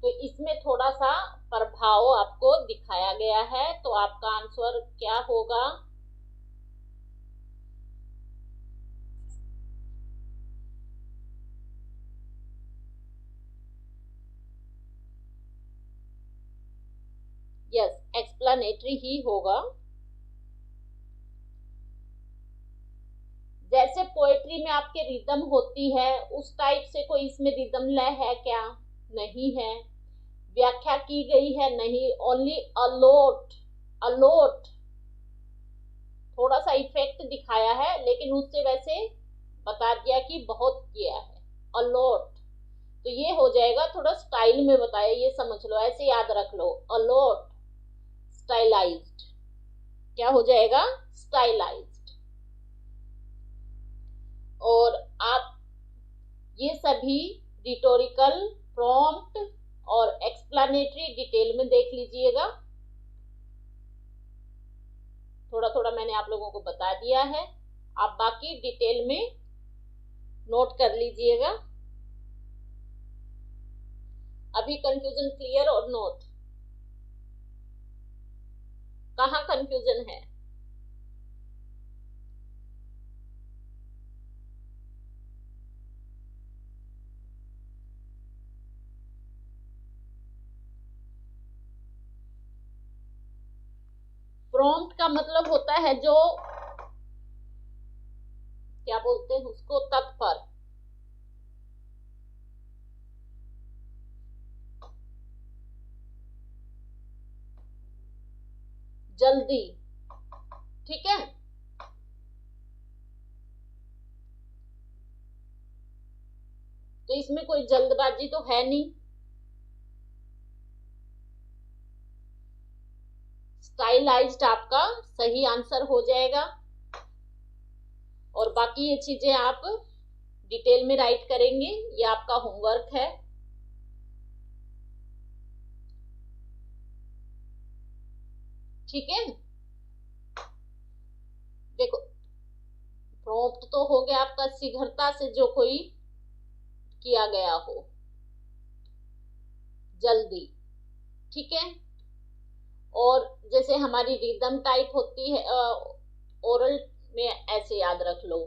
तो इसमें थोड़ा सा प्रभाव आपको दिखाया गया है, तो आपका आंसर क्या होगा? यस, एक्सप्लेनेटरी ही होगा। जैसे पोएट्री में आपके रिदम होती है, उस टाइप से कोई इसमें रिदम लय है क्या? नहीं है। व्याख्या की गई है? नहीं, ओनली अलोट। अलोट थोड़ा सा इफेक्ट दिखाया है, लेकिन उससे वैसे बता दिया कि बहुत किया है, अलोट। तो ये हो जाएगा, थोड़ा स्टाइल में बताया, ये समझ लो, ऐसे याद रख लो, अलोट स्टाइलाइज्ड। क्या हो जाएगा? स्टाइलाइज्ड। और आप ये सभी रिटोरिकल, प्रॉम्प्ट और एक्सप्लेनेटरी डिटेल में देख लीजिएगा। थोड़ा थोड़ा मैंने आप लोगों को बता दिया है, आप बाकी डिटेल में नोट कर लीजिएगा। अभी कंफ्यूजन क्लियर और नोट? कहाँ कंफ्यूजन है? प्रॉम्प्ट का मतलब होता है जो, क्या बोलते हैं उसको, तत्पर, जल्दी। ठीक है, तो इसमें कोई जल्दबाजी तो है नहीं। स्टाइलाइज्ड आपका सही आंसर हो जाएगा। और बाकी ये चीजें आप डिटेल में राइट करेंगे, ये आपका होमवर्क है। ठीक है, देखो, प्रॉम्प्ट तो हो गया आपका शीघ्रता से जो कोई किया गया हो, जल्दी। ठीक है, और जैसे हमारी रिदम टाइप होती है ओरल में, ऐसे याद रख लो।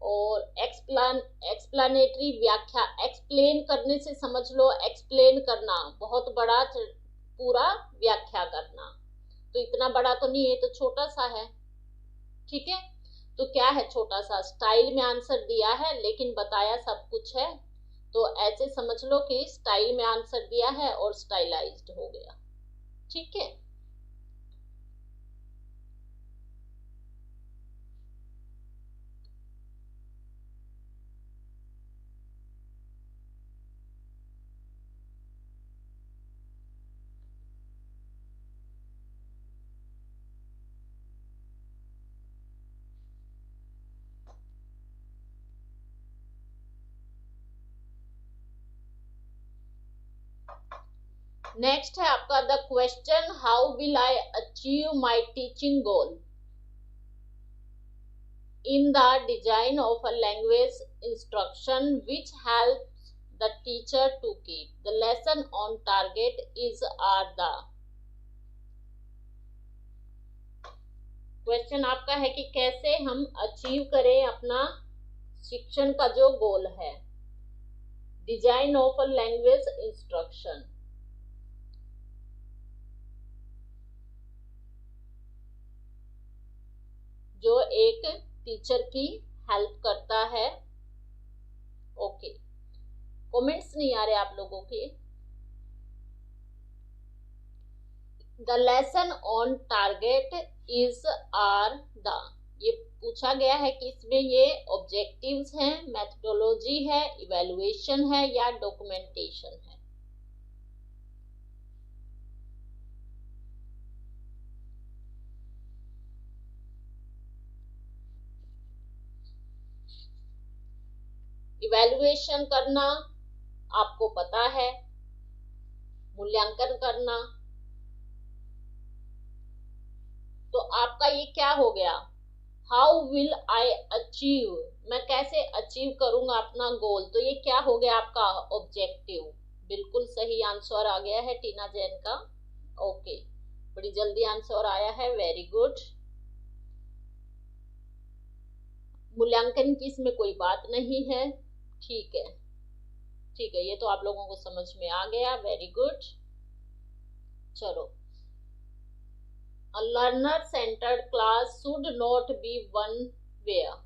और एक्सप्लेनेटरी, व्याख्या, एक्सप्लेन करने से समझ लो, एक्सप्लेन करना बहुत बड़ा, पूरा व्याख्या करना। तो इतना बड़ा तो नहीं है, तो छोटा सा है। ठीक है, तो क्या है, छोटा सा। स्टाइल में आंसर दिया है, लेकिन बताया सब कुछ है। तो ऐसे समझ लो कि स्टाइल में आंसर दिया है और स्टाइलाइज्ड हो गया। ठीक है, नेक्स्ट है आपका the question, how will I achieve my teaching goal in the design of a language instruction which helps the teacher to keep the lesson on target is are the. Question आपका है कि कैसे हम achieve करें अपना शिक्षण का जो गोल है। Design of a language instruction. जो एक टीचर की हेल्प करता है। ओके, कमेंट्स नहीं आ रहे आप लोगों के। The lesson on target is are the, ये पूछा गया है कि इसमें ये ऑब्जेक्टिव्स हैं, मेथोडोलॉजी है, इवैल्यूएशन है या डॉक्यूमेंटेशन है। इवैल्यूएशन करना आपको पता है, मूल्यांकन करना। तो आपका ये क्या हो गया, हाउ विल आई अचीव, मैं कैसे अचीव करूंगा अपना गोल। तो ये क्या हो गया आपका ऑब्जेक्टिव। बिल्कुल सही आंसर आ गया है टीना जैन का। ओके, बड़ी जल्दी आंसर आया है, वेरी गुड। मूल्यांकन की इसमें कोई बात नहीं है। ठीक है, ठीक है, ये तो आप लोगों को समझ में आ गया, वेरी गुड। चलो, a learner centered class should not be one where।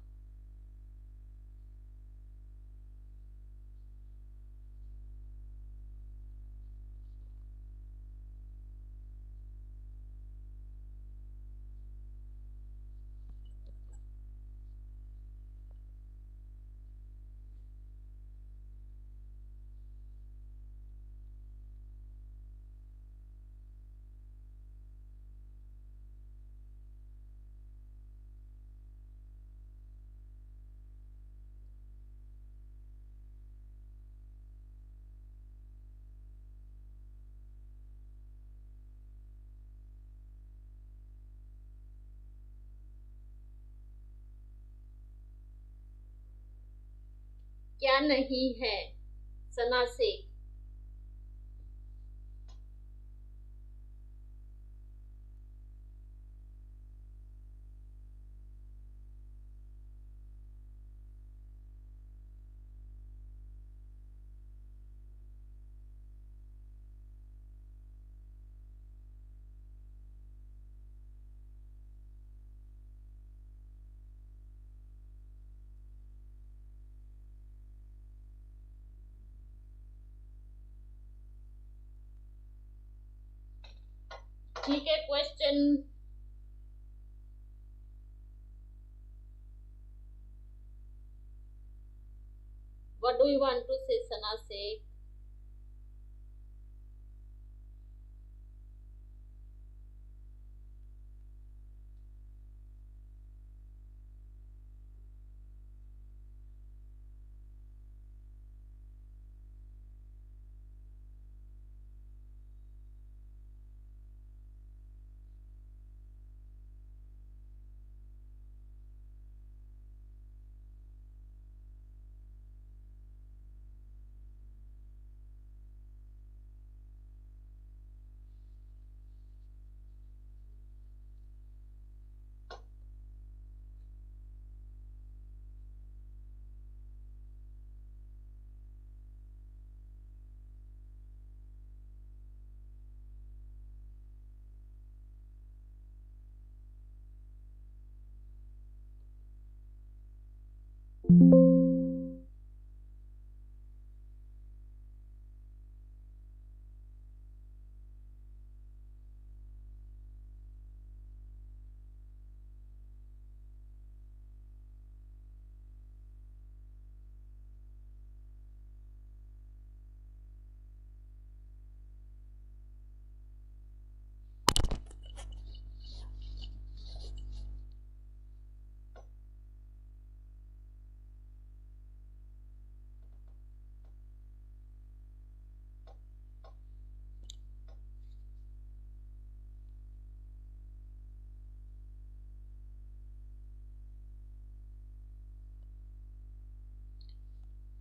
क्या नहीं है, सना से। ठीक है, question what do you want to say, Sana से।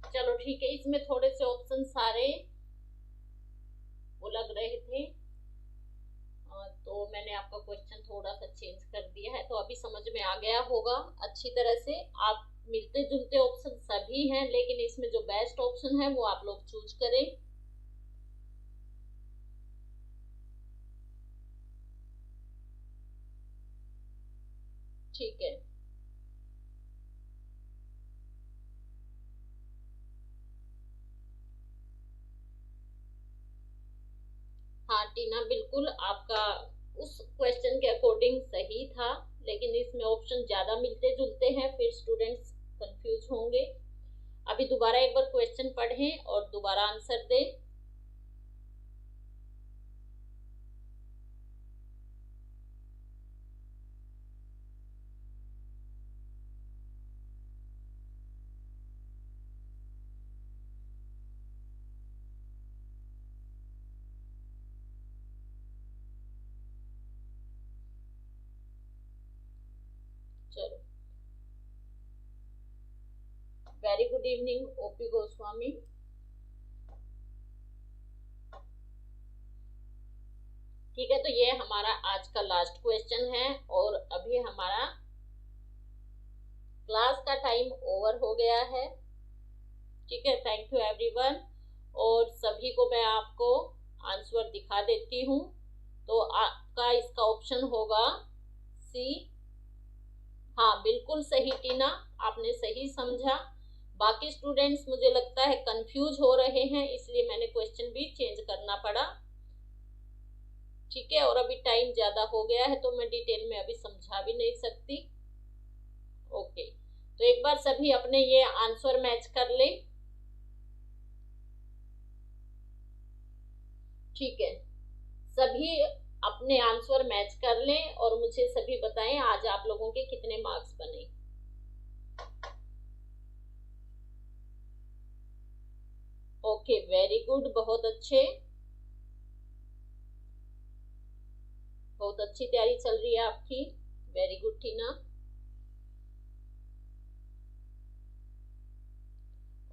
चलो ठीक है, इसमें थोड़े से ऑप्शन सारे वो लग रहे थे, तो मैंने आपका क्वेश्चन थोड़ा सा चेंज कर दिया है, तो अभी समझ में आ गया होगा अच्छी तरह से। आप मिलते जुलते ऑप्शन सभी हैं, लेकिन इसमें जो बेस्ट ऑप्शन है वो आप लोग चूज करें। ठीक है, हाँ टीना, बिल्कुल आपका उस क्वेश्चन के अकॉर्डिंग सही था, लेकिन इसमें ऑप्शन ज्यादा मिलते जुलते हैं, फिर स्टूडेंट्स कंफ्यूज होंगे। अभी दोबारा एक बार क्वेश्चन पढ़ें और दोबारा आंसर दें। चलो, very good evening OP Goswami. ठीक है, तो ये हमारा आज का लास्ट क्वेश्चन है और अभी हमारा क्लास का टाइम ओवर हो गया है। ठीक है, थैंक यू एवरीवन। और सभी को मैं आपको आंसर दिखा देती हूँ। तो आपका इसका ऑप्शन होगा सी। हाँ, बिल्कुल सही टीना, आपने सही समझा। बाकी स्टूडेंट्स मुझे लगता है कंफ्यूज हो रहे हैं, इसलिए मैंने क्वेश्चन भी चेंज करना पड़ा। ठीक है, और अभी टाइम ज्यादा हो गया है तो मैं डिटेल में अभी समझा भी नहीं सकती। ओके, तो एक बार सभी अपने ये आंसर मैच कर ले। ठीक है, सभी अपने आंसर मैच कर लें और मुझे सभी बताएं आज आप लोगों के कितने मार्क्स बने। ओके, वेरी गुड, बहुत अच्छे, बहुत अच्छी तैयारी चल रही है आपकी। वेरी गुड टीना।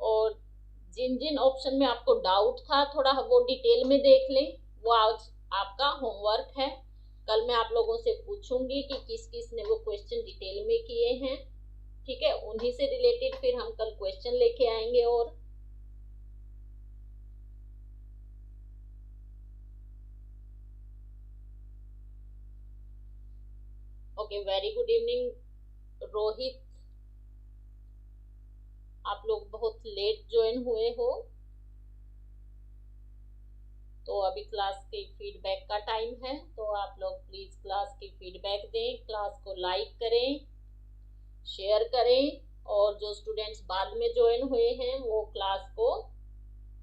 और जिन जिन ऑप्शन में आपको डाउट था थोड़ा वो डिटेल में देख लें, वो आज आपका होमवर्क है। कल मैं आप लोगों से पूछूंगी कि किस किस ने वो क्वेश्चन डिटेल में किए हैं। ठीक है, उन्हीं से रिलेटेड फिर हम कल क्वेश्चन लेके आएंगे। और okay, very good evening Rohit, आप लोग बहुत लेट ज्वाइन हुए हो, तो अभी क्लास के फीडबैक का टाइम है, तो आप लोग प्लीज क्लास की फीडबैक दें, क्लास को लाइक करें, शेयर करें, और जो स्टूडेंट्स बाद में ज्वाइन हुए हैं वो क्लास को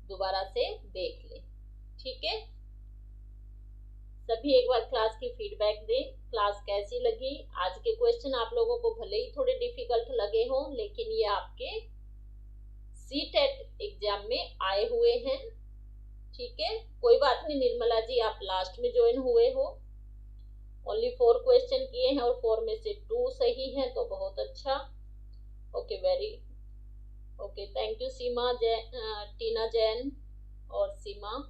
दोबारा से देख लें। ठीक है, सभी एक बार क्लास की फीडबैक दें, क्लास कैसी लगी। आज के क्वेश्चन आप लोगों को भले ही थोड़े डिफिकल्ट लगे हों, लेकिन ये आपके सीटेट एग्जाम में आए हुए हैं। ठीक है, कोई बात नहीं निर्मला जी, आप लास्ट में ज्वाइन हुए हो। ओनली 4 क्वेश्चन किए हैं और 4 में से 2 सही हैं, तो बहुत अच्छा। Okay, very okay, thank you Seema Tina Jain और सीमा।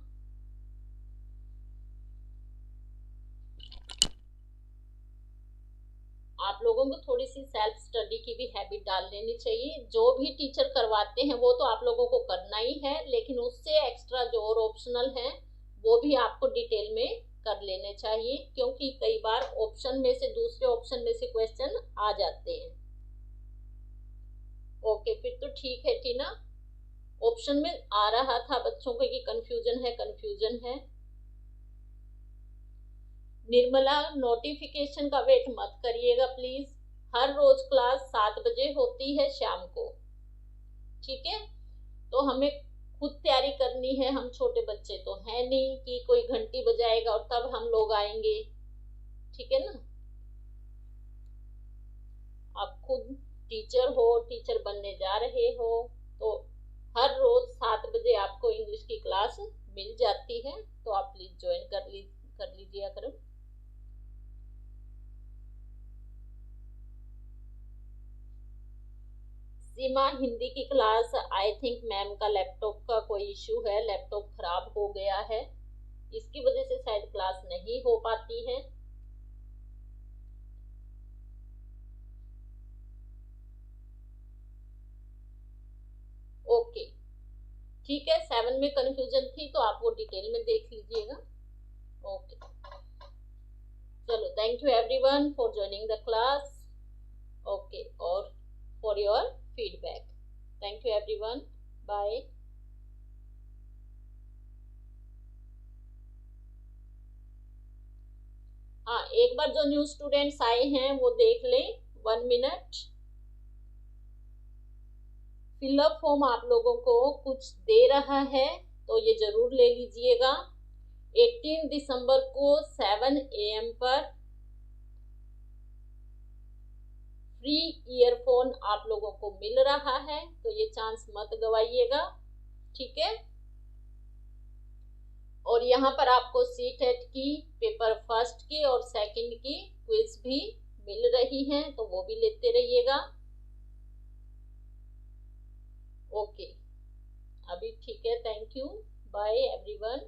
आप लोगों को थोड़ी सी सेल्फ स्टडी की भी हैबिट डाल लेनी चाहिए। जो भी टीचर करवाते हैं वो तो आप लोगों को करना ही है, लेकिन उससे एक्स्ट्रा जो और ऑप्शनल है वो भी आपको डिटेल में कर लेने चाहिए, क्योंकि कई बार ऑप्शन में से दूसरे ऑप्शन में से क्वेश्चन आ जाते हैं। ओके, फिर तो ठीक है टीना, ऑप्शन में आ रहा था बच्चों को कि कंफ्यूजन है, कंफ्यूजन है। निर्मला, नोटिफिकेशन का वेट मत करिएगा प्लीज। हर रोज क्लास 7 बजे होती है शाम को। ठीक है, तो हमें खुद तैयारी करनी है, हम छोटे बच्चे तो हैं नहीं कि कोई घंटी बजाएगा और तब हम लोग आएंगे। ठीक है ना, आप खुद टीचर हो, टीचर बनने जा रहे हो, तो हर रोज 7 बजे आपको इंग्लिश की क्लास मिल जाती है, तो आप प्लीज ज्वाइन कर लीजिए करो। सीमा, हिंदी की क्लास आई थिंक मैम का लैपटॉप का कोई इश्यू है, लैपटॉप खराब हो गया है, इसकी वजह से शायद क्लास नहीं हो पाती है। ठीक है, 7 में कंफ्यूजन थी तो आप वो डिटेल में देख लीजिएगा। ओके, चलो, thank you everyone for joining the class. Okay, और for your feedback. Thank you everyone, bye. हाँ, एक बार जो न्यू स्टूडेंट्स आए हैं वो देख लें, 1 मिनट। फिलअप फॉर्म आप लोगों को कुछ दे रहा है तो ये जरूर ले लीजिएगा। 18 दिसंबर को 7 AM पर फ्री ईयरफोन आप लोगों को मिल रहा है, तो ये चांस मत गवाइएगा, ठीक है। और यहाँ पर आपको सीटेट की पेपर फर्स्ट की और सेकंड की क्विज भी मिल रही है, तो वो भी लेते रहिएगा। ओके, अभी ठीक है, थैंक यू, बाय एवरीवन।